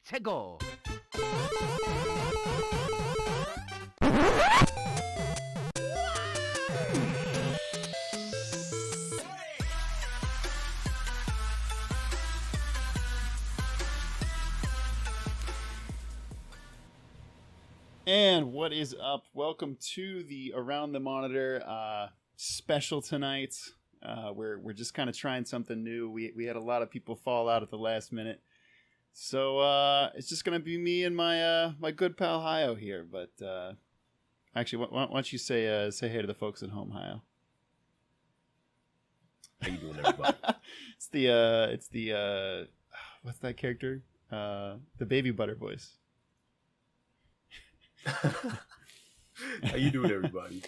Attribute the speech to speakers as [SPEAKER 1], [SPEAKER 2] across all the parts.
[SPEAKER 1] to go.
[SPEAKER 2] And what is up? Welcome to the Around the Monitor special tonight. We're just kind of trying something new. We had a lot of people fall out at the last minute, so it's just gonna be me and my my good pal Khayl here. But actually, why don't you say hey to the folks at home, Khayl?
[SPEAKER 3] How you doing, everybody?
[SPEAKER 2] it's the what's that character? The Baby Butter voice.
[SPEAKER 3] How you doing, everybody?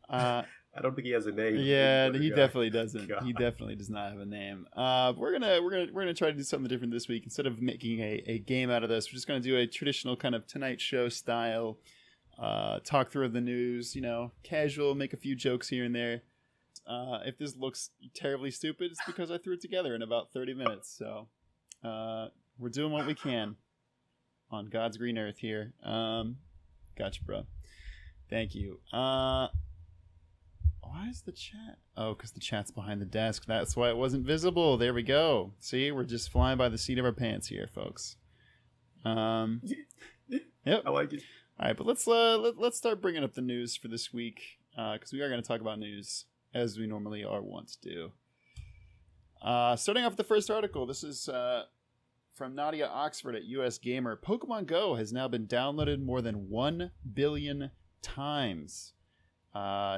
[SPEAKER 3] I don't think he has a name.
[SPEAKER 2] Yeah, he definitely doesn't. God. He definitely does not have a name. We're gonna try to do something different this week. Instead of making a game out of this, we're just gonna do a traditional kind of Tonight Show style talk through the news. You know, casual, make a few jokes here and there. If this looks terribly stupid, it's because I threw it together in about 30 minutes. So we're doing what we can on God's green earth here. Gotcha, bro. Thank you. Why is the chat? Oh, because the chat's behind the desk. That's why it wasn't visible. There we go. See, we're just flying by the seat of our pants here, folks. Yep.
[SPEAKER 3] I like it.
[SPEAKER 2] All right, but let's start bringing up the news for this week, because we are going to talk about news as we normally are wont to do. Starting off with the first article. This is from Nadia Oxford at US Gamer. Pokemon Go has now been downloaded more than 1 billion times.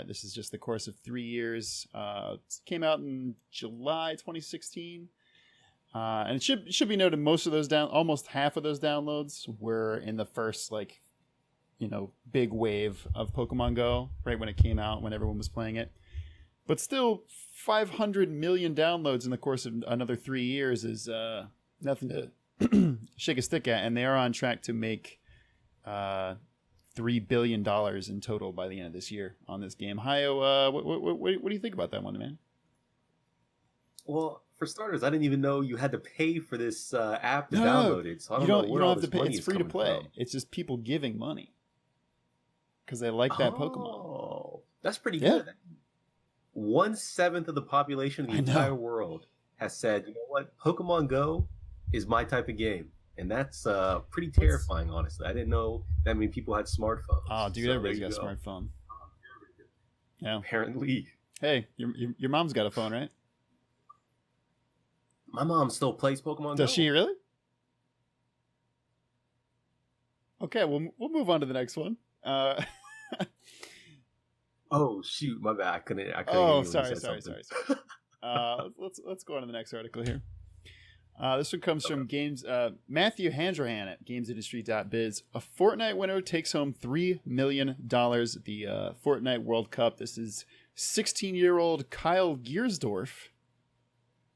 [SPEAKER 2] This is just the course of 3 years. It came out in July 2016. And it should be noted most of those almost half of those downloads were in the first big wave of Pokemon Go, right when it came out, when everyone was playing it. But still 500 million downloads in the course of another 3 years is nothing to shake a stick at, and they are on track to make $3 billion in total by the end of this year on this game. Khayl, what do you think about that one, man?
[SPEAKER 3] Well, for starters, I didn't even know you had to pay for this app to download it. So I don't know where all this money is coming from. It's free to play.
[SPEAKER 2] It's just people giving money because they like that Pokemon.
[SPEAKER 3] Oh, that's pretty good. 1/7 of the population of the entire world has said, you know what, Pokemon Go is my type of game. And that's pretty terrifying, honestly. I didn't know that many people had smartphones.
[SPEAKER 2] Oh, dude, everybody's got a smartphone. Yeah.
[SPEAKER 3] Apparently.
[SPEAKER 2] Hey, your mom's got a phone, right?
[SPEAKER 3] My mom still plays Pokemon Go.
[SPEAKER 2] Does she really? Okay, we'll move on to the next one.
[SPEAKER 3] Oh shoot, my bad. I couldn't.
[SPEAKER 2] Oh, sorry. Let's go on to the next article here. This one comes from Matthew Handrahan at GamesIndustry.biz. A Fortnite winner takes home $3 million at the Fortnite World Cup. This is 16-year-old Khayl Giersdorf.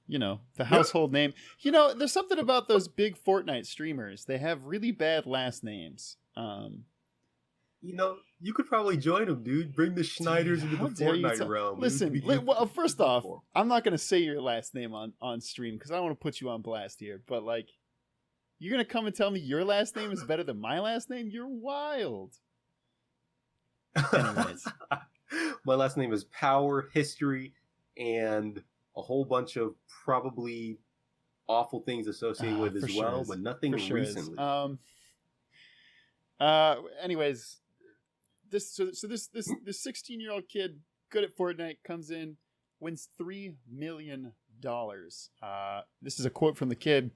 [SPEAKER 2] You know, the household name. You know, there's something about those big Fortnite streamers. They have really bad last names.
[SPEAKER 3] You know, you could probably join them, dude. Bring the Schneiders into the Fortnite realm.
[SPEAKER 2] Listen, well, first off, I'm not going to say your last name on stream because I don't want to put you on blast here. But, like, you're going to come and tell me your last name is better than my last name? You're wild. Anyways.
[SPEAKER 3] My last name is Power, History, and a whole bunch of probably awful things associated with as well, but nothing recently.
[SPEAKER 2] Anyways, this 16-year-old kid good at Fortnite comes in, wins $3 million. This is a quote from the kid.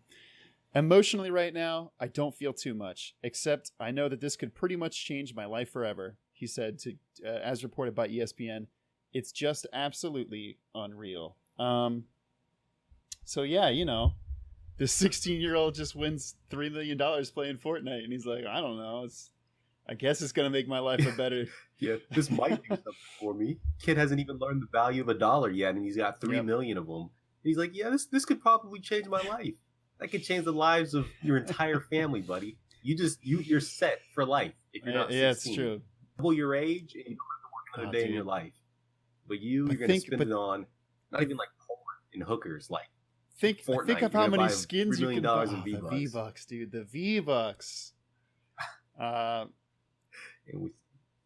[SPEAKER 2] Emotionally right now, I don't feel too much, except I know that this could pretty much change my life forever, he said, to as reported by ESPN. It's just absolutely unreal. So yeah, you know, this 16-year-old just wins $3 million playing Fortnite, and he's like, I don't know, I guess it's gonna make my life a better.
[SPEAKER 3] Yeah, this might do something for me. Kid hasn't even learned the value of $1 yet, and he's got 3 million of them. And he's like, yeah, this could probably change my life. That could change the lives of your entire family, buddy. You're set for life if you're not 16.
[SPEAKER 2] Yeah, it's true.
[SPEAKER 3] Double your age, and you don't have to work another day in your life. But you're gonna spend it on not even like porn and hookers, like
[SPEAKER 2] think
[SPEAKER 3] Fortnite.
[SPEAKER 2] of
[SPEAKER 3] You're
[SPEAKER 2] how
[SPEAKER 3] gonna
[SPEAKER 2] many
[SPEAKER 3] buy
[SPEAKER 2] skins
[SPEAKER 3] $3
[SPEAKER 2] you
[SPEAKER 3] million
[SPEAKER 2] can buy.
[SPEAKER 3] in
[SPEAKER 2] The
[SPEAKER 3] V-Bucks.
[SPEAKER 2] V-Bucks, dude. The V-Bucks.
[SPEAKER 3] And with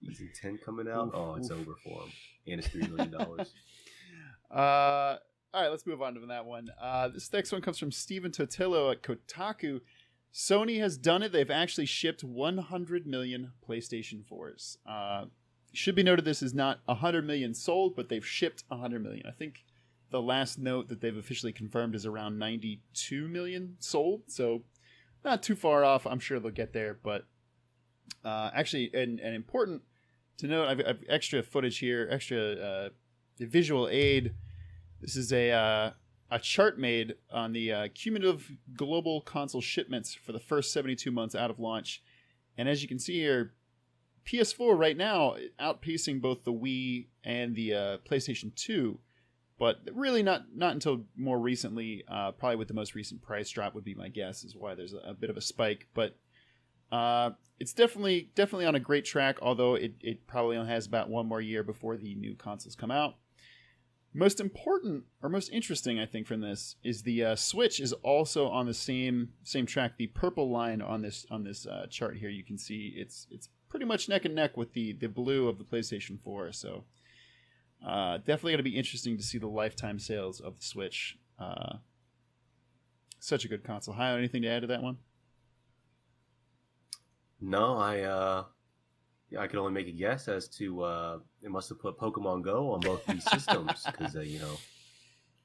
[SPEAKER 3] season 10 coming out, it's over for him. And it's $3 million.
[SPEAKER 2] All right, let's move on to that one. This next one comes from Steven Totilo at Kotaku. Sony has done it. They've actually shipped 100 million PlayStation 4s. Should be noted this is not 100 million sold, but they've shipped 100 million. I think the last note that they've officially confirmed is around 92 million sold, so not too far off. I'm sure they'll get there, but actually, and important to note, I've extra footage here, extra visual aid. This is a chart made on the cumulative global console shipments for the first 72 months out of launch, and as you can see here, PS4 right now outpacing both the Wii and the PlayStation 2, but really not until more recently, probably with the most recent price drop would be my guess, is why there's a bit of a spike. But it's definitely on a great track, although it probably only has about one more year before the new consoles come out. Most important, or most interesting, I think, from this is the Switch is also on the same track. The purple line on this chart here, you can see it's pretty much neck and neck with the blue of the PlayStation 4. So definitely going to be interesting to see the lifetime sales of the Switch. Such a good console. Khayl, anything to add to that one?
[SPEAKER 3] No, I could only make a guess as to they must have put Pokemon Go on both these systems because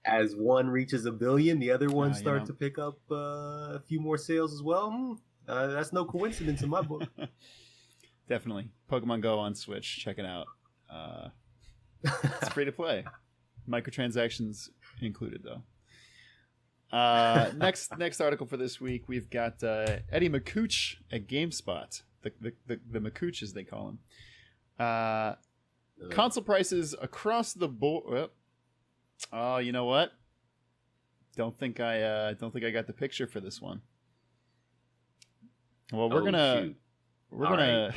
[SPEAKER 3] as one reaches 1 billion, the other ones start to pick up a few more sales as well. That's no coincidence in my book.
[SPEAKER 2] Definitely, Pokemon Go on Switch. Check it out. It's free to play, microtransactions included though. Next article for this week, we've got Eddie Makuch at GameSpot. The Makuch, as they call him. Console prices across the board. Oh, you know what? Don't think I got the picture for this one. Well, we're gonna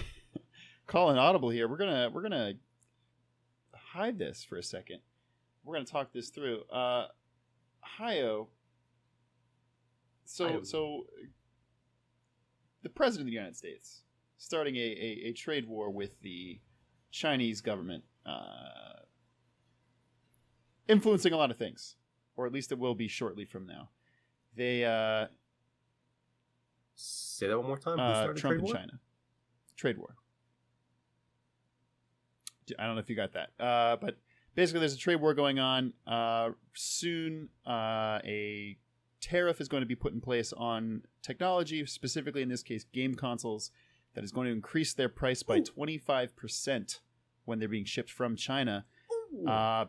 [SPEAKER 2] call an audible here. We're gonna hide this for a second. We're gonna talk this through. Khayl. So the President of the United States starting a trade war with the Chinese government, influencing a lot of things, or at least it will be shortly from now. They
[SPEAKER 3] say that one more time.
[SPEAKER 2] Trump and China trade war. I don't know if you got that, but basically, there's a trade war going on. Soon, a tariff is going to be put in place on technology, specifically in this case, game consoles, that is going to increase their price by 25% when they're being shipped from China.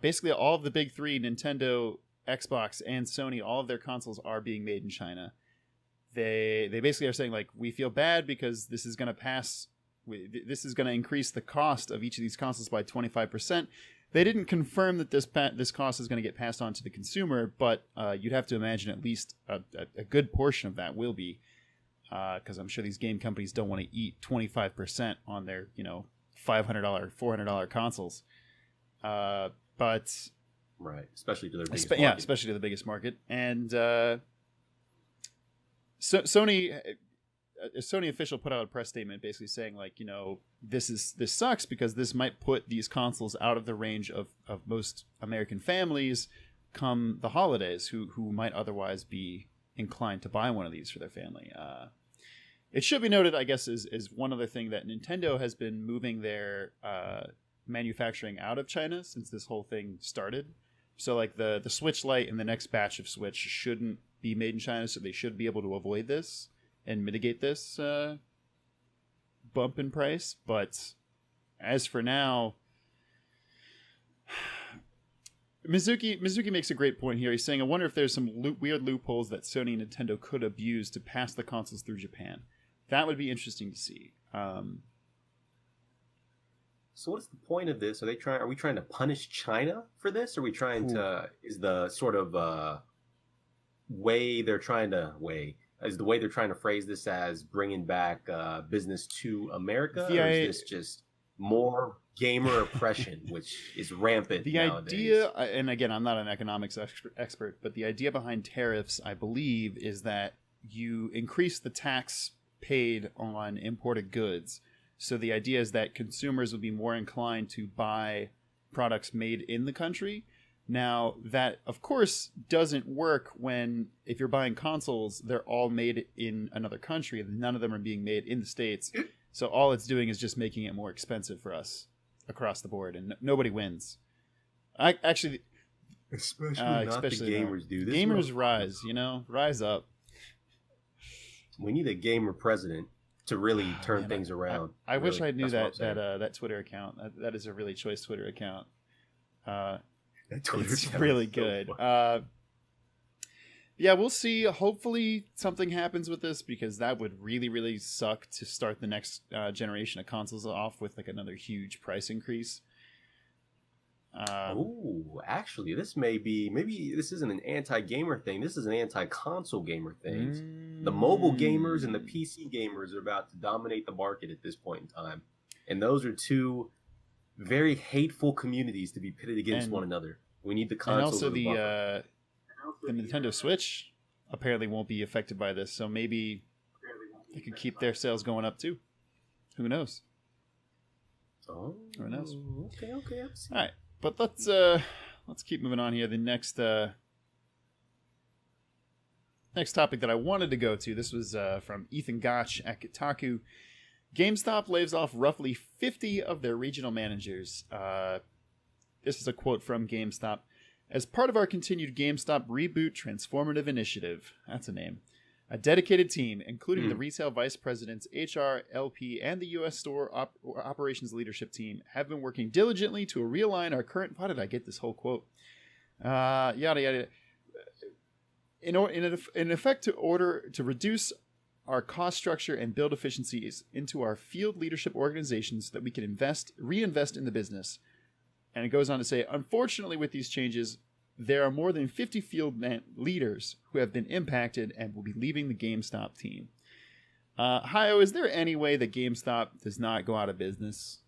[SPEAKER 2] Basically, all of the big three, Nintendo, Xbox, and Sony, all of their consoles are being made in China. They basically are saying, like, we feel bad because this is going to increase the cost of each of these consoles by 25%. They didn't confirm that this cost is going to get passed on to the consumer, but you'd have to imagine at least a good portion of that will be, because I'm sure these game companies don't want to eat 25% on their $500, $400 consoles. But
[SPEAKER 3] right, especially to their biggest market.
[SPEAKER 2] Yeah, especially to the biggest market. And Sony. A Sony official put out a press statement basically saying, like, this sucks because this might put these consoles out of the range of most American families come the holidays who might otherwise be inclined to buy one of these for their family. It should be noted, I guess, is one other thing, that Nintendo has been moving their manufacturing out of China since this whole thing started. So, like, the Switch Lite and the next batch of Switch shouldn't be made in China, so they should be able to avoid this and mitigate this bump in price. But as for now, Mizuki makes a great point here. He's saying, I wonder if there's some weird loopholes that Sony and Nintendo could abuse to pass the consoles through Japan. That would be interesting to see.
[SPEAKER 3] So what's the point of this? Are we trying to punish China for this? Are we trying to, is the sort of way they're trying to phrase this as bringing back business to America? Or is this just more gamer oppression, which is rampant
[SPEAKER 2] the
[SPEAKER 3] nowadays.
[SPEAKER 2] idea, and again, I'm not an economics expert, but the idea behind tariffs, I believe, is that you increase the tax paid on imported goods. So the idea is that consumers will be more inclined to buy products made in the country. Now, that, of course, doesn't work if you're buying consoles, they're all made in another country, and none of them are being made in the States. So all it's doing is just making it more expensive for us across the board, and nobody wins. Especially
[SPEAKER 3] not the gamers, dude.
[SPEAKER 2] Gamers rise, rise up.
[SPEAKER 3] We need a gamer president to really turn things around.
[SPEAKER 2] I wish I knew that Twitter account. That is a really choice Twitter account. It's really good. Yeah, we'll see. Hopefully something happens with this, because that would really, really suck to start the next generation of consoles off with like another huge price increase.
[SPEAKER 3] Actually, this maybe this isn't an anti-gamer thing. This is an anti-console gamer thing. The mobile gamers and the PC gamers are about to dominate the market at this point in time. And those are two very hateful communities to be pitted against one another. We need the consoles.
[SPEAKER 2] And also the Nintendo Switch apparently won't be affected by this, so maybe they could keep their sales going up too. Who knows?
[SPEAKER 3] Who
[SPEAKER 2] knows?
[SPEAKER 3] Okay. All
[SPEAKER 2] right, but let's keep moving on here. The next topic that I wanted to go to. This was from Ethan Gach at Kotaku. GameStop lays off roughly 50 of their regional managers. This is a quote from GameStop. As part of our continued GameStop Reboot Transformative Initiative, that's a name, a dedicated team, including the retail vice presidents, HR, LP, and the U.S. store operations leadership team, have been working diligently to realign our current... How did I get this whole quote? Yada, yada. In effect, to reduce our cost structure and build efficiencies into our field leadership organizations so that we can reinvest in the business. And it goes on to say, unfortunately, with these changes, there are more than 50 field leaders who have been impacted and will be leaving the GameStop team. Khayl, is there any way that GameStop does not go out of business?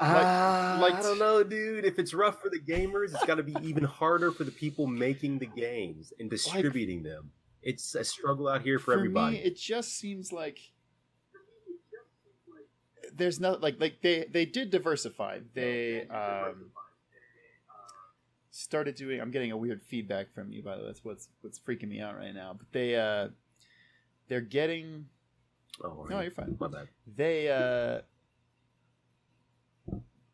[SPEAKER 3] I don't know, dude. If it's rough for the gamers, it's got to be even harder for the people making the games and distributing them. It's a struggle out here for everybody.
[SPEAKER 2] Me, it just seems like there's no they did diversify. They started doing. I'm getting a weird feedback from you, by the way. That's what's freaking me out right now. But they're getting.
[SPEAKER 3] Oh,
[SPEAKER 2] no, you're fine.
[SPEAKER 3] My bad.
[SPEAKER 2] They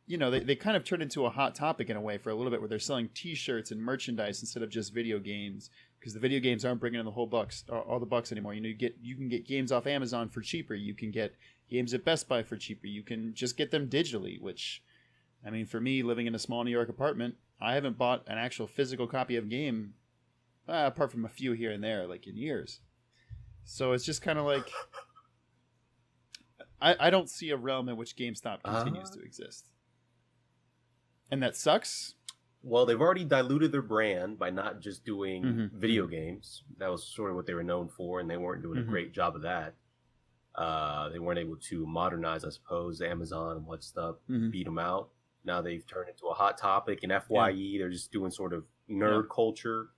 [SPEAKER 2] they kind of turned into a hot topic in a way for a little bit, where they're selling T-shirts and merchandise instead of just video games, because the video games aren't bringing in all the bucks anymore. You can get games off Amazon for cheaper. You can get games at Best Buy for cheaper. You can just get them digitally, which, I mean, for me, living in a small New York apartment, I haven't bought an actual physical copy of a game, apart from a few here and there, like in years. So it's just kind of like, I don't see a realm in which GameStop continues to exist. And that sucks.
[SPEAKER 3] Well, they've already diluted their brand by not just doing video games. That was sort of what they were known for, and they weren't doing a great job of that. They weren't able to modernize, I suppose, Amazon and what stuff, beat them out. Now they've turned into a hot topic in FYE. They're just doing sort of nerd culture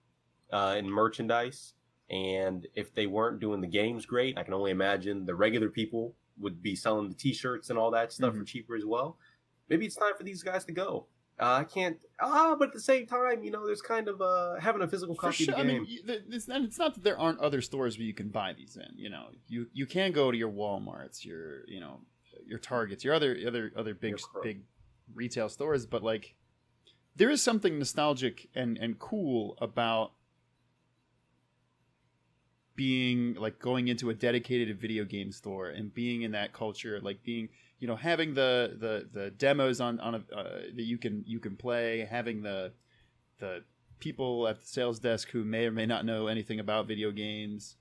[SPEAKER 3] and merchandise. And if they weren't doing the games great, I can only imagine the regular people would be selling the T-shirts and all that stuff for cheaper as well. Maybe it's time for these guys to go. I can't. But at the same time, there's kind of having a physical copy of the game.
[SPEAKER 2] I mean, it's not that there aren't other stores where you can buy these in. You can go to your Walmarts, your Targets, your other big retail stores, but like, there is something nostalgic and cool about being like going into a dedicated video game store and being in that culture, like being. Having the demos on that you can play, having the people at the sales desk who may or may not know anything about video games.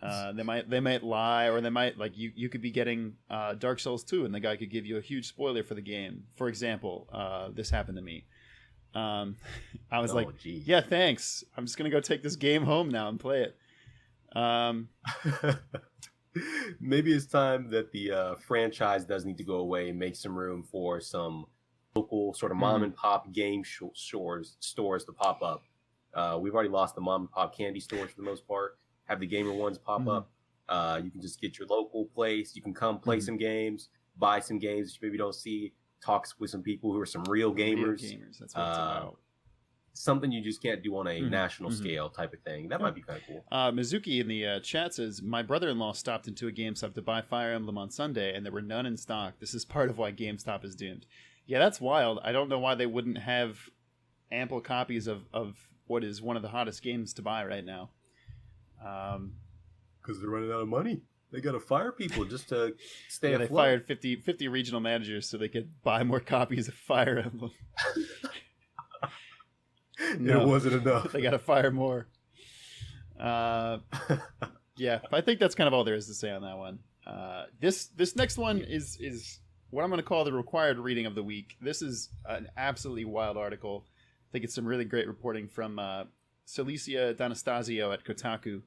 [SPEAKER 2] They might lie, or they might you could be getting Dark Souls 2, and the guy could give you a huge spoiler for the game. For example, this happened to me. I was
[SPEAKER 3] geez.
[SPEAKER 2] Yeah, thanks. I'm just gonna go take this game home now and play it.
[SPEAKER 3] Maybe it's time that the franchise does need to go away and make some room for some local sort of mom and pop game stores to pop up. We've already lost the mom and pop candy stores for the most part. Have the gamer ones pop up. You can just get your local place. You can come play some games, buy some games that you maybe don't see, talk with some people who are some real gamers.
[SPEAKER 2] That's what it's about.
[SPEAKER 3] Something you just can't do on a national scale type of thing. That might be kind of cool.
[SPEAKER 2] Mizuki in the chat says, my brother-in-law stopped into a GameStop to buy Fire Emblem on Sunday, and there were none in stock. This is part of why GameStop is doomed. Yeah, that's wild. I don't know why they wouldn't have ample copies of what is one of the hottest games to buy right now.
[SPEAKER 3] Because they're running out of money. They got to fire people just to stay afloat.
[SPEAKER 2] They fired 50 regional managers so they could buy more copies of Fire Emblem.
[SPEAKER 3] No, it wasn't enough.
[SPEAKER 2] They got to fire more. Yeah, I think that's kind of all there is to say on that one. This next one is what I'm going to call the required reading of the week. This is an absolutely wild article. I think it's some really great reporting from Cecilia D'Anastasio at Kotaku.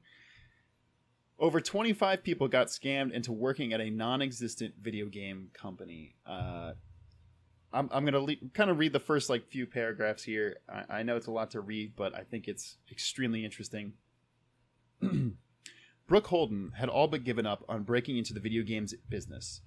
[SPEAKER 2] Over 25 people got scammed into working at a non-existent video game company. I'm going to kind of read the first few paragraphs here. I know it's a lot to read, but I think it's extremely interesting. Brooke Holden had all but given up on breaking into the video games business.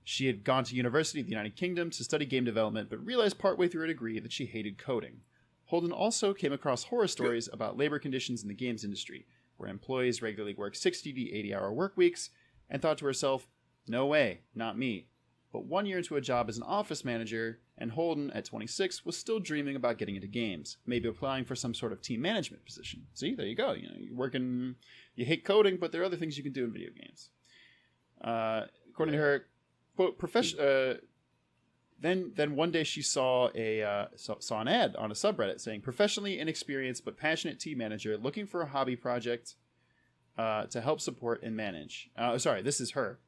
[SPEAKER 2] She had gone to university in the United Kingdom to study game development, but realized partway through her degree that she hated coding. Holden also came across horror stories about labor conditions in the games industry, where employees regularly work 60 to 80-hour work weeks, and thought to herself, no way, not me. But 1 year into a job as an office manager, and Holden, at 26, was still dreaming about getting into games, maybe applying for some sort of team management position. See, there you go. You're working, you hate coding, but there are other things you can do in video games. According to her, quote, then one day she saw saw an ad on a subreddit saying, professionally inexperienced but passionate team manager looking for a hobby project to help support and manage. Sorry, this is her.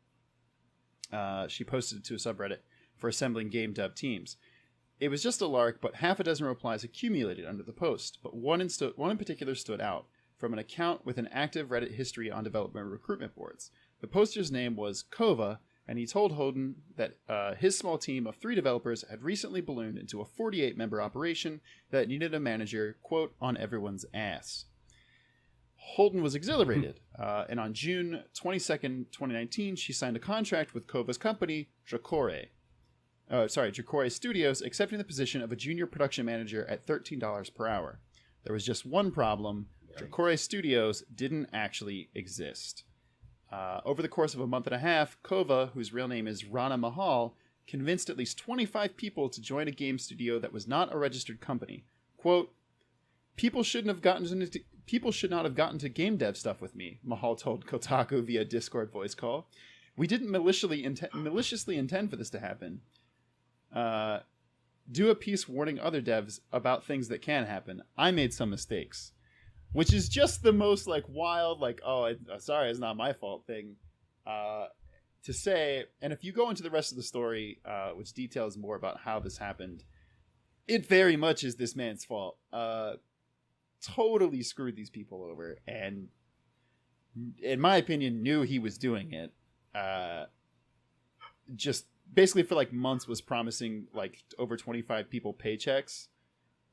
[SPEAKER 2] She posted it to a subreddit for assembling game dev teams. It was just a lark, but half a dozen replies accumulated under the post, but one in particular stood out, from an account with an active Reddit history on development recruitment boards. The poster's name was Kova, and he told Holden that his small team of 3 developers had recently ballooned into a 48-member operation that needed a manager, quote, on everyone's ass. Holden was exhilarated, and on June 22nd, 2019, she signed a contract with Kova's company, Drakore Studios, accepting the position of a junior production manager at $13 per hour. There was just one problem. Drakore Studios didn't actually exist. Over the course of a month and a half, Kova, whose real name is Rana Mahal, convinced at least 25 people to join a game studio that was not a registered company. Quote, people should not have gotten to game dev stuff with me, Mahal told Kotaku via Discord voice call. We didn't maliciously intend for this to happen. Do a piece warning other devs about things that can happen. I made some mistakes. Which is just the most wild, sorry, it's not my fault thing to say. And if you go into the rest of the story, which details more about how this happened, it very much is this man's fault. Totally screwed these people over, and in my opinion, knew he was doing it. Just basically for months was promising over 25 people paychecks.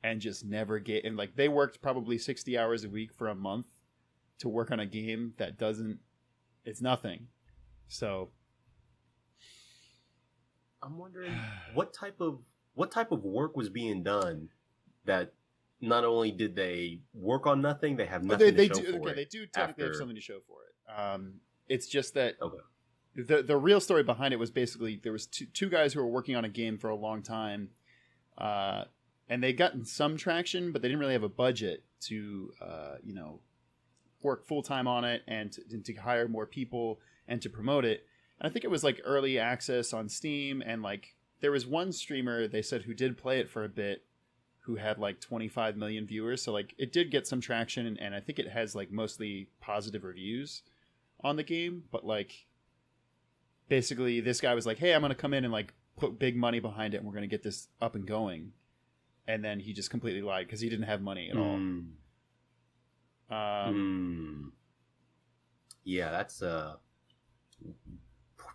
[SPEAKER 2] And just never get, and they worked probably 60 hours a week for a month to work on a game that it's nothing. So
[SPEAKER 3] I'm wondering what type of work was being done that not only did they work on nothing, they have nothing to show for it.
[SPEAKER 2] They do technically have something to show for it. It's just that the real story behind it was basically there was two guys who were working on a game for a long time. And they gotten some traction, but they didn't really have a budget to, work full time on it and to hire more people and to promote it. And I think it was early access on Steam, and there was one streamer they said who did play it for a bit, who had 25 million viewers. So it did get some traction, and I think it has mostly positive reviews on the game. But basically, this guy was hey, I'm gonna come in and put big money behind it, and we're gonna get this up and going. And then he just completely lied because he didn't have money at all.
[SPEAKER 3] Yeah, that's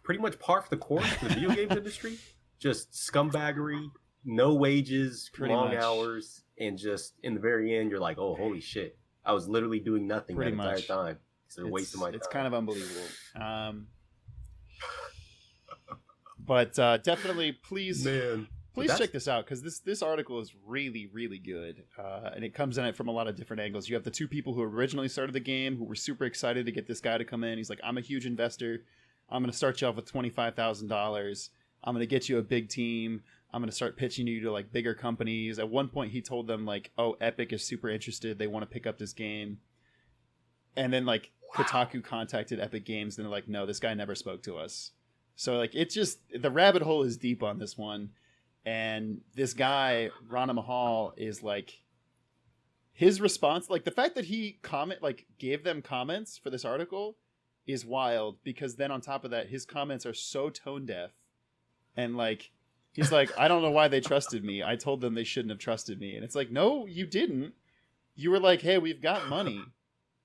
[SPEAKER 3] pretty much par for the course for the video games industry. Just scumbaggery, no wages,
[SPEAKER 2] Pretty
[SPEAKER 3] long
[SPEAKER 2] much.
[SPEAKER 3] hours, and just in the very end, you're like, oh, holy shit. I was literally doing nothing
[SPEAKER 2] Pretty
[SPEAKER 3] that entire
[SPEAKER 2] much.
[SPEAKER 3] time. It's a waste of my time.
[SPEAKER 2] It's kind of unbelievable. But definitely, please check this out, because this article is really, really good. And it comes in it from a lot of different angles. You have the two people who originally started the game who were super excited to get this guy to come in. He's like, I'm a huge investor. I'm going to start you off with $25,000. I'm going to get you a big team. I'm going to start pitching you to like bigger companies. At one point, he told them like, oh, Epic is super interested. They want to pick up this game. And then like Kotaku contacted Epic Games and they're like, no, this guy never spoke to us. So like, it's just, the rabbit hole is deep on this one. And this guy, Rana Mahal, is like, his response, like the fact that he gave them comments for this article is wild, because then on top of that, his comments are so tone deaf. And like, he's like, I don't know why they trusted me. I told them they shouldn't have trusted me. And it's like, no, you didn't. You were like, hey, we've got money.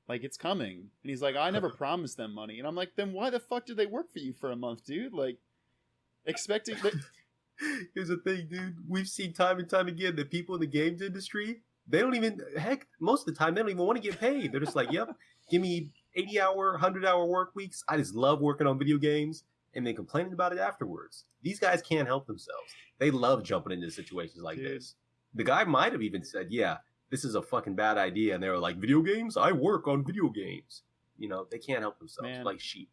[SPEAKER 2] Like, it's coming. And he's like, I never promised them money. And I'm like, then why the fuck did they work for you for a month, dude? Like, expecting that.
[SPEAKER 3] Here's the thing, dude. We've seen time and time again that people in the games industry, they don't even, heck, most of the time, they don't even want to get paid. They're just like, yep, give me 80-hour, 100-hour work weeks. I just love working on video games. And they complaining about it afterwards. These guys can't help themselves. They love jumping into situations like this. The guy might have even said, yeah, this is a fucking bad idea. And they were like, video games? I work on video games. You know, they can't help themselves.
[SPEAKER 2] Man.
[SPEAKER 3] Like sheep.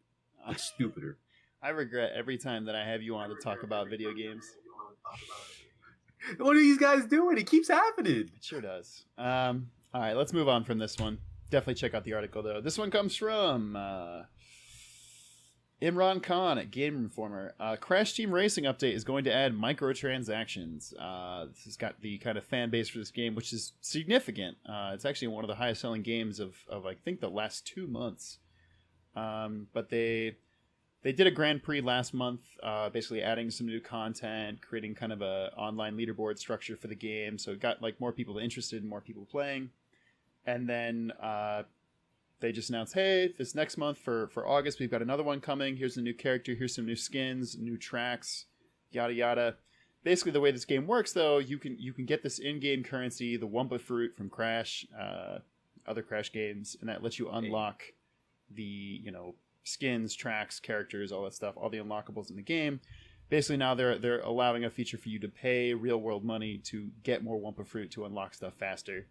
[SPEAKER 3] It's stupider.
[SPEAKER 2] I regret every time that I have you on to talk about video games.
[SPEAKER 3] What are these guys doing? It keeps happening.
[SPEAKER 2] It sure does. All right, let's move on from this one. Definitely check out the article, though. This one comes from Imran Khan at Game Informer. Crash Team Racing update is going to add microtransactions. This has got the kind of fan base for this game, which is significant. It's actually one of the highest selling games of I think the last 2 months. But they did a Grand Prix last month, basically adding some new content, creating kind of a online leaderboard structure for the game. So it got like more people interested and more people playing. And then they just announced, hey, this next month for August, we've got another one coming. Here's a new character. Here's some new skins, new tracks, yada, yada. Basically, the way this game works, though, you can get this in-game currency, the Wumpa Fruit from Crash, other Crash games, and that lets you unlock the, skins, tracks, characters, all that stuff, all the unlockables in the game. Basically, now they're allowing a feature for you to pay real-world money to get more Wumpa Fruit to unlock stuff faster.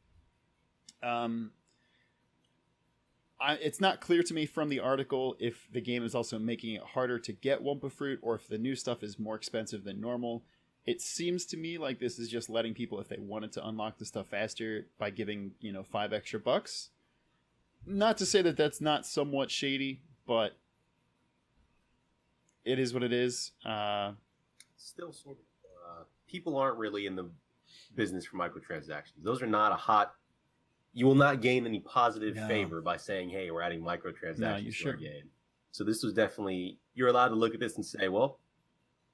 [SPEAKER 2] It's not clear to me from the article if the game is also making it harder to get Wumpa Fruit or if the new stuff is more expensive than normal. It seems to me like this is just letting people, if they wanted to unlock the stuff faster, by giving, $5 extra. Not to say that that's not somewhat shady, but it is what it is.
[SPEAKER 3] Still sort of. People aren't really in the business for microtransactions. Those are not a hot... You will not gain any positive favor by saying, hey, we're adding microtransactions to our game. So this was definitely... You're allowed to look at this and say, well,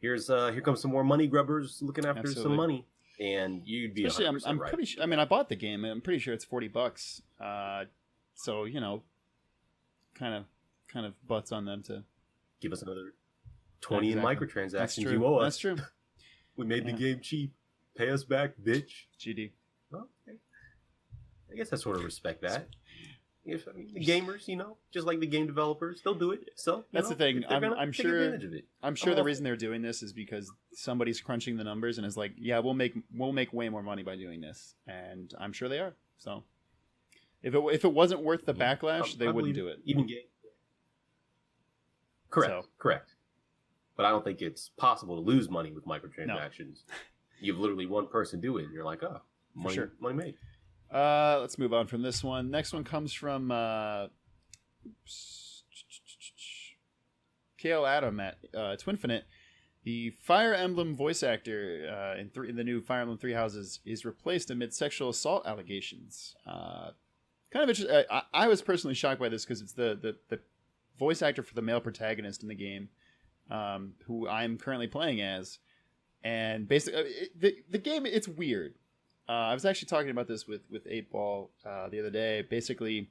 [SPEAKER 3] here comes some more money grubbers looking after some money. And you'd be 100%
[SPEAKER 2] I'm
[SPEAKER 3] right.
[SPEAKER 2] pretty sure... I mean, I bought the game. I'm pretty sure it's $40. So, kind of butts on them to...
[SPEAKER 3] Give us another 20 in microtransactions.
[SPEAKER 2] That's true.
[SPEAKER 3] You owe us.
[SPEAKER 2] That's true.
[SPEAKER 3] We made the game cheap. Pay us back, bitch.
[SPEAKER 2] GD.
[SPEAKER 3] Okay. I guess I sort of respect that. The gamers, just like the game developers, they'll do it. So
[SPEAKER 2] that's the thing. I'm sure. I'm sure the reason they're doing this is because somebody's crunching the numbers and is like, yeah, we'll make way more money by doing this, and I'm sure they are. So if it wasn't worth the backlash, they wouldn't do it.
[SPEAKER 3] Even game. Correct. But I don't think it's possible to lose money with microtransactions. No. You've literally one person do it, and you're like, oh, money made.
[SPEAKER 2] Let's move on from this one. Next one comes from Khayl Adam at Twinfinite. The Fire Emblem voice actor in the new Fire Emblem Three Houses is replaced amid sexual assault allegations. Kind of interesting. I was personally shocked by this because it's the voice actor for the male protagonist in the game, who I'm currently playing as. And basically, the game, it's weird. I was actually talking about this with 8-Ball the other day. Basically,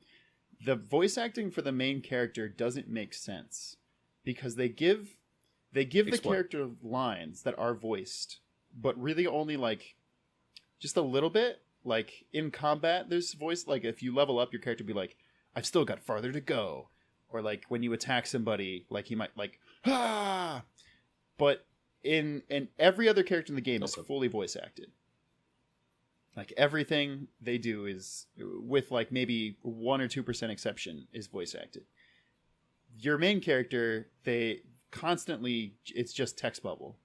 [SPEAKER 2] the voice acting for the main character doesn't make sense because they give the character lines that are voiced, but really only like just a little bit. Like in combat, there's voice. Like if you level up, your character will be like, "I've still got farther to go," or like when you attack somebody, like he might like ah. But in every other character in the game is fully voice acted. Like everything they do is, with like maybe 1 or 2% exception, is voice acted. Your main character, they constantly, it's just text bubble.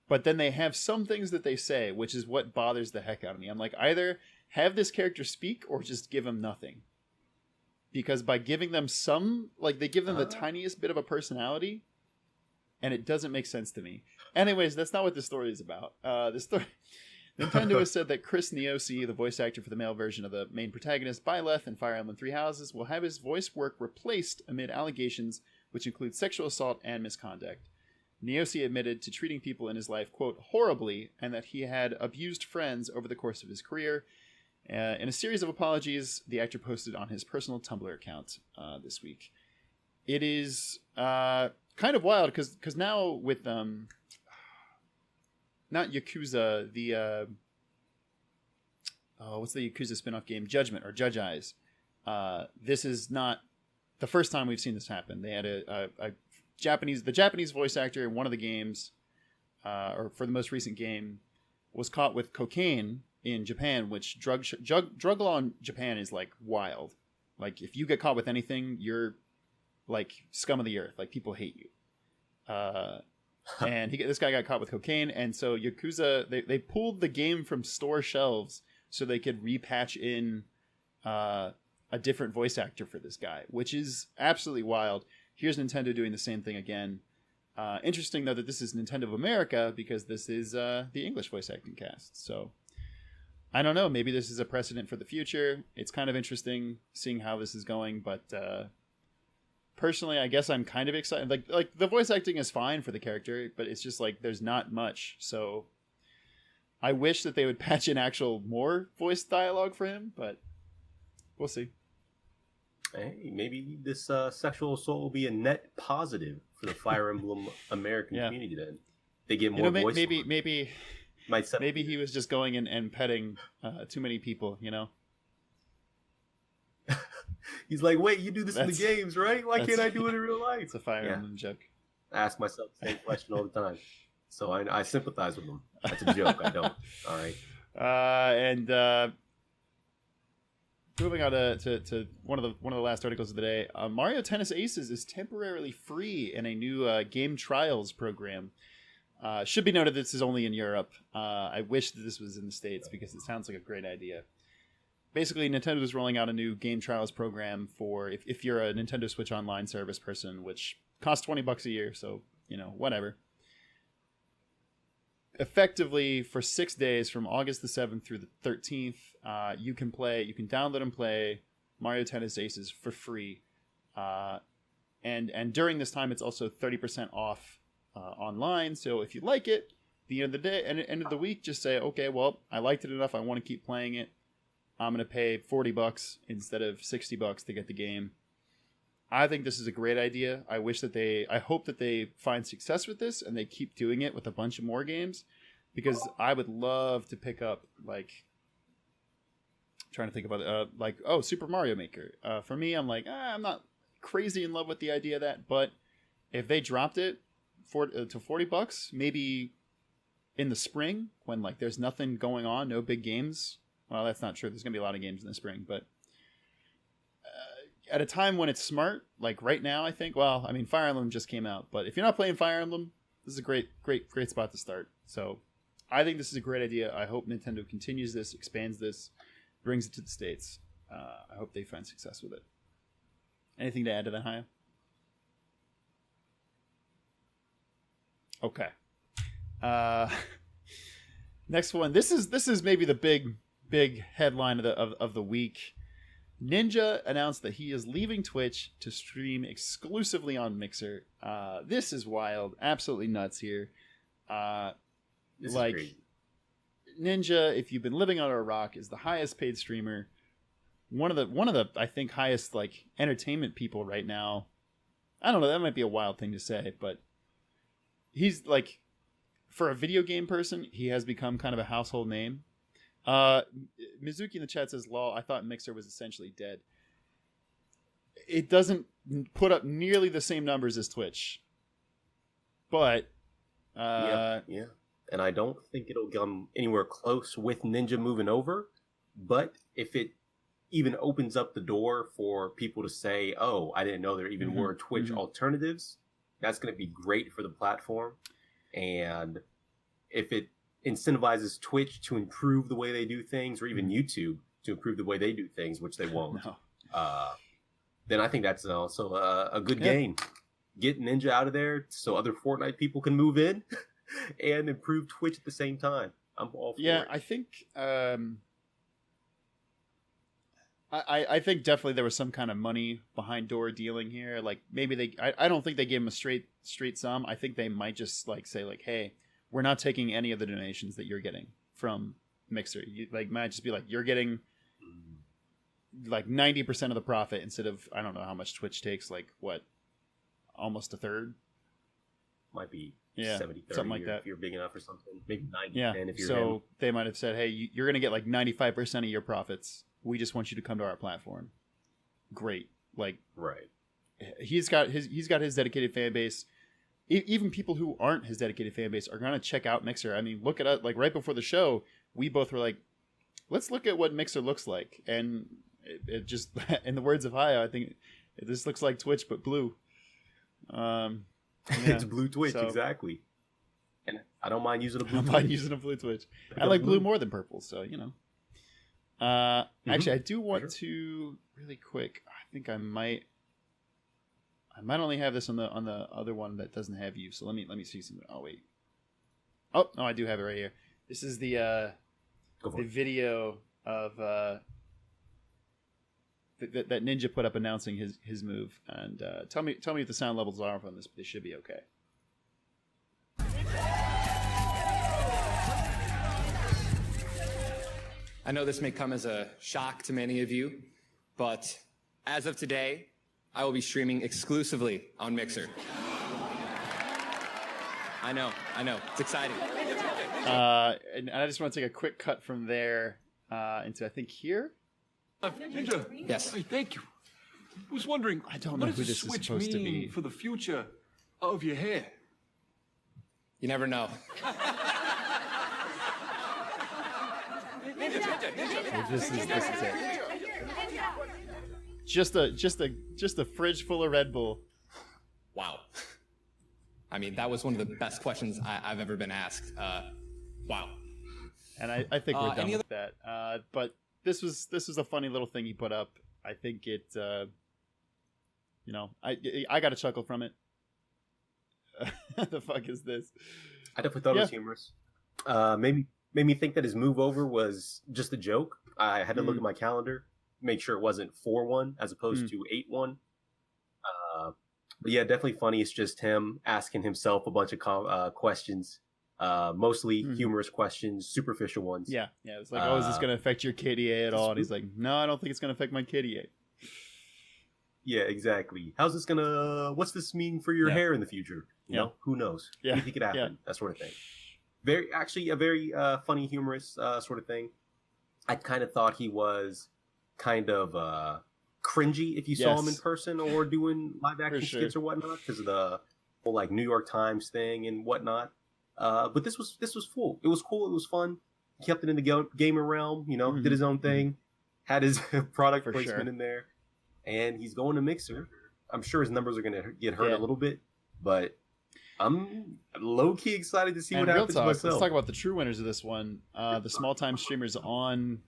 [SPEAKER 2] But then they have some things that they say, which is what bothers the heck out of me. I'm like, either have this character speak or just give him nothing. Because by giving them some, like they give them the tiniest bit of a personality, and it doesn't make sense to me. Anyways, that's not what this story is about. Nintendo has said that Chris Neosi, the voice actor for the male version of the main protagonist, Byleth in Fire Emblem Three Houses, will have his voice work replaced amid allegations which include sexual assault and misconduct. Neosi admitted to treating people in his life, quote, horribly, and that he had abused friends over the course of his career. In a series of apologies, the actor posted on his personal Tumblr account this week. It is kind of wild because now with not Yakuza, the what's the Yakuza spin-off game? Judgment or Judge Eyes. This is not the first time we've seen this happen. They had the Japanese voice actor in one of the games, or for the most recent game, was caught with cocaine in Japan, which drug law in Japan is like wild. Like if you get caught with anything, you're like scum of the earth. Like people hate you. And this guy got caught with cocaine, and so Yakuza they pulled the game from store shelves so they could repatch in a different voice actor for this guy, which is absolutely wild. Here's Nintendo doing the same thing again. Interesting though that this is Nintendo of America, because this is the English voice acting cast. So I don't know. Maybe this is a precedent for the future. It's kind of interesting seeing how this is going, but personally, I guess I'm kind of excited. Like the voice acting is fine for the character, but it's just like there's not much. So I wish that they would patch in actual more voice dialogue for him, but we'll see.
[SPEAKER 3] Hey, maybe this sexual assault will be a net positive for the Fire Emblem American community. Then they get more voice.
[SPEAKER 2] Maybe he was just going and petting too many people.
[SPEAKER 3] He's like, wait, you do this in the games, right? Why can't I do it in real life?
[SPEAKER 2] It's a Fire Emblem joke.
[SPEAKER 3] I ask myself the same question all the time. So I sympathize with him. That's a joke. I don't. All right.
[SPEAKER 2] And moving on to one of the last articles of the day, Mario Tennis Aces is temporarily free in a new game trials program. Should be noted this is only in Europe. I wish that this was in the States because it sounds like a great idea. Basically, Nintendo is rolling out a new game trials program for if you're a Nintendo Switch Online service person, which costs $20 a year, so whatever. Effectively, for 6 days from August the 7th through the 13th, you can download and play Mario Tennis Aces for free. And during this time, it's also 30% off online. So if you like it, at the end of the day, end of the week, just say, okay, well, I liked it enough. I want to keep playing it. I'm going to pay $40 instead of $60 to get the game. I think this is a great idea. I hope that they find success with this and they keep doing it with a bunch of more games, because I would love to pick up trying to think about it, Super Mario Maker. For me, I'm like, I'm not crazy in love with the idea of that, but if they dropped it to $40, maybe in the spring when there's nothing going on, no big games. Well, that's not true. There's going to be a lot of games in the spring, but at a time when it's smart, like right now, I think, Fire Emblem just came out, but if you're not playing Fire Emblem, this is a great spot to start. So I think this is a great idea. I hope Nintendo continues this, expands this, brings it to the States. I hope they find success with it. Anything to add to that, Haya? Okay. Next one. This is maybe the big headline of the week. Ninja announced that he is leaving Twitch to stream exclusively on Mixer. This is wild, absolutely nuts here.
[SPEAKER 3] This is crazy.
[SPEAKER 2] Ninja, if you've been living under a rock, is the highest paid streamer. One of the I think highest entertainment people right now. I don't know. That might be a wild thing to say, but he's like, for a video game person, he has become kind of a household name. Mizuki in the chat says, "Lol, I thought Mixer was essentially dead." It doesn't put up nearly the same numbers as Twitch, but
[SPEAKER 3] yeah, and I don't think it'll come anywhere close with Ninja moving over. But if it even opens up the door for people to say, "Oh, I didn't know there even were Twitch alternatives," that's going to be great for the platform. And if it incentivizes Twitch to improve the way they do things, or even YouTube to improve the way they do things, which they won't, then I think that's also a good gain. Get Ninja out of there so other Fortnite people can move in and improve Twitch at the same time. I'm all for it.
[SPEAKER 2] I think I think definitely there was some kind of money behind door dealing here. Like maybe I don't think they gave him a straight sum. I think they might just like say like, hey, we're not taking any of the donations that you're getting from Mixer. You like might just be like, you're getting like 90% of the profit instead of, I don't know how much Twitch takes, like what, almost a third?
[SPEAKER 3] Might be 70-30 something like that if you're big enough or something. Maybe 90-10 if you're him.
[SPEAKER 2] They might have said, hey, you're going to get like 95% of your profits. We just want you to come to our platform. Great. Like,
[SPEAKER 3] right.
[SPEAKER 2] He's got his dedicated fan base. Even people who aren't his dedicated fan base are going to check out Mixer. I mean, look at it. Like right before the show, we both were like, let's look at what Mixer looks like. And it just, in the words of Khayl, I think this looks like Twitch, but blue.
[SPEAKER 3] It's blue Twitch, exactly. And I don't mind using a blue Twitch.
[SPEAKER 2] I don't mind using a blue Twitch. I like blue more than purple, so, you know. Actually, I do want to, really quick, I think I might only have this on the other one that doesn't have you, so let me see something. Oh, wait. Oh, no, I do have it right here. This is the video of that Ninja put up announcing his move, and tell me if the sound levels are on this. They should be okay.
[SPEAKER 1] I know this may come as a shock to many of you, but as of today, I will be streaming exclusively on Mixer. I know, it's exciting.
[SPEAKER 2] And I just want to take a quick cut from there into I think here.
[SPEAKER 4] Ninja.
[SPEAKER 1] Yes.
[SPEAKER 4] Hey, thank you. I was wondering,
[SPEAKER 2] I don't know who this is supposed to be
[SPEAKER 4] for the future of your hair.
[SPEAKER 1] You never know.
[SPEAKER 2] This is it. Just a fridge full of Red Bull.
[SPEAKER 1] Wow. I mean, that was one of the best questions I've ever been asked. Wow.
[SPEAKER 2] And I think we're done with that. But this was a funny little thing he put up. I think it, I got a chuckle from it. The fuck is this?
[SPEAKER 3] I definitely thought it was humorous. Made me think that his move over was just a joke. I had to look at my calendar, make sure it wasn't 4-1 as opposed to 8-1. But yeah, definitely funny. It's just him asking himself a bunch of questions, mostly humorous questions, superficial ones.
[SPEAKER 2] Yeah. It's like, is this going to affect your KDA at all? And he's like, no, I don't think it's going to affect my KDA.
[SPEAKER 3] Yeah, exactly. What's this mean for your hair in the future? You know, who knows?
[SPEAKER 2] Yeah.
[SPEAKER 3] Anything could happen, that sort of thing. A very funny, humorous sort of thing. I kind of thought he was kind of cringy if you saw him in person or doing live action skits or whatnot, because of the whole like New York Times thing and whatnot. But this was cool. It was cool. It was fun. He kept it in the gamer realm. You know, did his own thing, had his product placement in there, and he's going to Mixer. I'm sure his numbers are going to get hurt a little bit, but I'm low-key excited to see what happens myself.
[SPEAKER 2] Let's talk about the true winners of this one. The small-time streamers on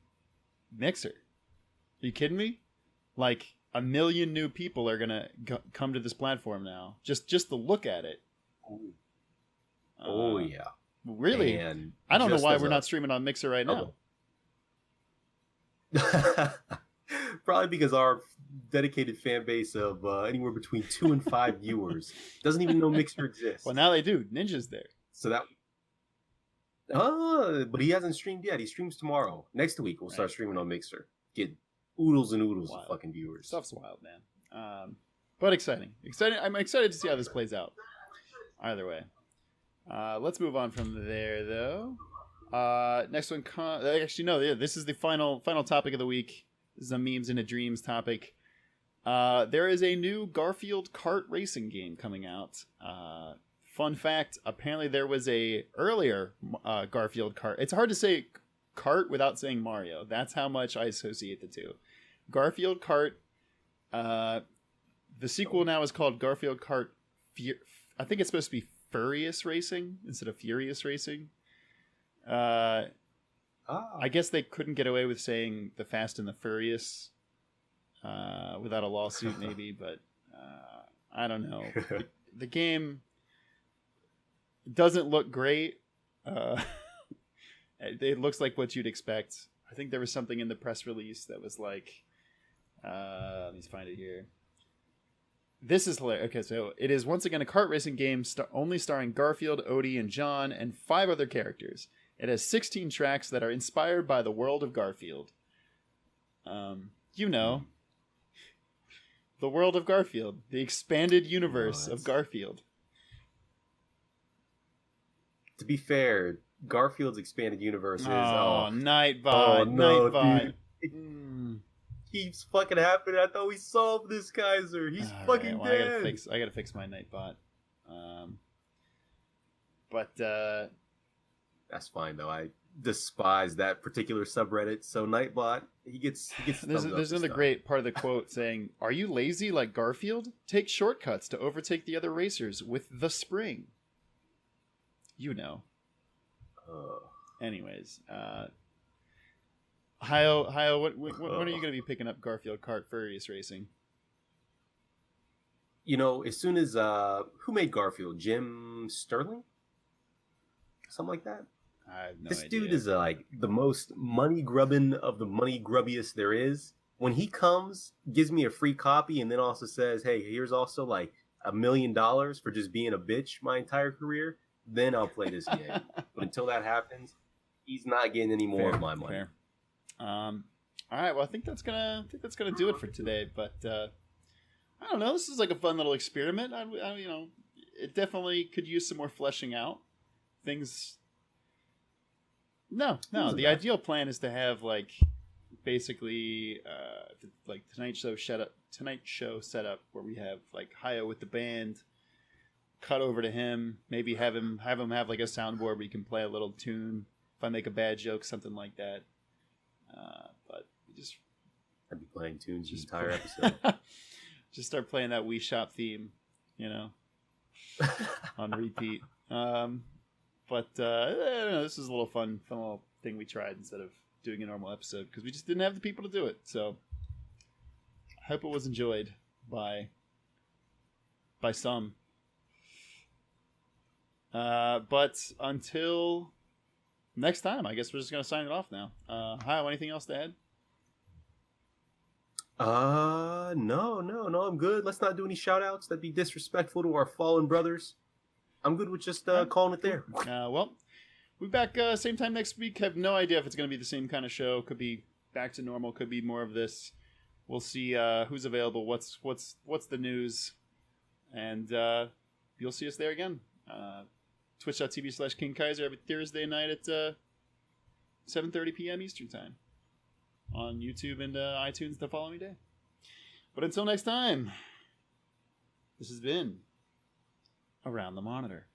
[SPEAKER 2] Mixer. Are you kidding me? Like, 1 million new people are going to come to this platform now. Just to look at it.
[SPEAKER 3] Oh, yeah.
[SPEAKER 2] Really?
[SPEAKER 3] And
[SPEAKER 2] I don't know why we're not streaming on Mixer right now.
[SPEAKER 3] Probably because our dedicated fan base of anywhere between 2 and 5 viewers doesn't even know Mixer exists.
[SPEAKER 2] Well, now they do. Ninja's there.
[SPEAKER 3] So that. But he hasn't streamed yet. He streams tomorrow. Next week we'll start streaming on Mixer. Get oodles and oodles of fucking viewers.
[SPEAKER 2] Stuff's wild, man. But exciting. I'm excited to see how this plays out. Either way. Let's move on from there, though. Next one. Actually, no. Yeah, this is the final topic of the week. This is a memes into dreams topic. There is a new Garfield kart racing game coming out. Fun fact: apparently there was a earlier Garfield kart. It's hard to say kart without saying Mario. That's how much I associate the two. Garfield kart. The sequel now is called Garfield Kart. I think it's supposed to be Furious Racing instead of Furious Racing. I guess they couldn't get away with saying the Fast and the Furious without a lawsuit, maybe. But I don't know. The game doesn't look great. It looks like what you'd expect. I think there was something in the press release that was like, let me find it here. This is hilarious. Okay, so it is once again a kart racing game only starring Garfield, Odie, and John, and 5 other characters. It has 16 tracks that are inspired by the world of Garfield. You know, the world of Garfield, the expanded universe of Garfield.
[SPEAKER 3] To be fair, Garfield's expanded universe is
[SPEAKER 2] Nightbot.
[SPEAKER 3] Oh no,
[SPEAKER 2] Nightbot.
[SPEAKER 3] dude. Keeps fucking happening. I thought we solved this, Kaiser. He's fucking dead.
[SPEAKER 2] I gotta fix my Nightbot.
[SPEAKER 3] That's fine though. I despise that particular subreddit. So Nightbot, he gets.
[SPEAKER 2] There's another great part of the quote saying, "Are you lazy like Garfield? Take shortcuts to overtake the other racers with the spring." You know. Anyways, Khayl, what are you going to be picking up Garfield Kart Furious Racing?
[SPEAKER 3] You know, as soon as who made Garfield? Jim Sterling, something like that.
[SPEAKER 2] I have no
[SPEAKER 3] this
[SPEAKER 2] idea.
[SPEAKER 3] dude is like the most money grubbing of the money grubbiest there is. When he comes, gives me a free copy, and then also says, "Hey, here's also like $1 million for just being a bitch my entire career." Then I'll play this game. But until that happens, he's not getting any more of my money.
[SPEAKER 2] Fair. All right. Well, I think that's gonna do it for today. But I don't know. This is like a fun little experiment. I it definitely could use some more fleshing out. Things. No. The ideal plan is to have like basically like Tonight Show setup where we have like Khayl with the band. Cut over to him, maybe have him have like a soundboard where he can play a little tune. If I make a bad joke, something like that. But
[SPEAKER 3] I'd be playing tunes the entire episode.
[SPEAKER 2] Just start playing that Wii Shop theme, on repeat. But I don't know, this is a little fun little thing we tried instead of doing a normal episode because we just didn't have the people to do it. So I hope it was enjoyed by some. But until next time, I guess we're just going to sign it off now. Khayl, anything else to add?
[SPEAKER 3] No, I'm good. Let's not do any shout outs. That'd be disrespectful to our fallen brothers. I'm good with just calling it there.
[SPEAKER 2] Well, we'll be back same time next week. Have no idea if it's going to be the same kind of show. Could be back to normal. Could be more of this. We'll see who's available. What's the news, and you'll see us there again. Twitch.tv/KingKaiser every Thursday night at 7:30 p.m. Eastern Time on YouTube and iTunes the following day. But until next time, this has been Around the Monitor.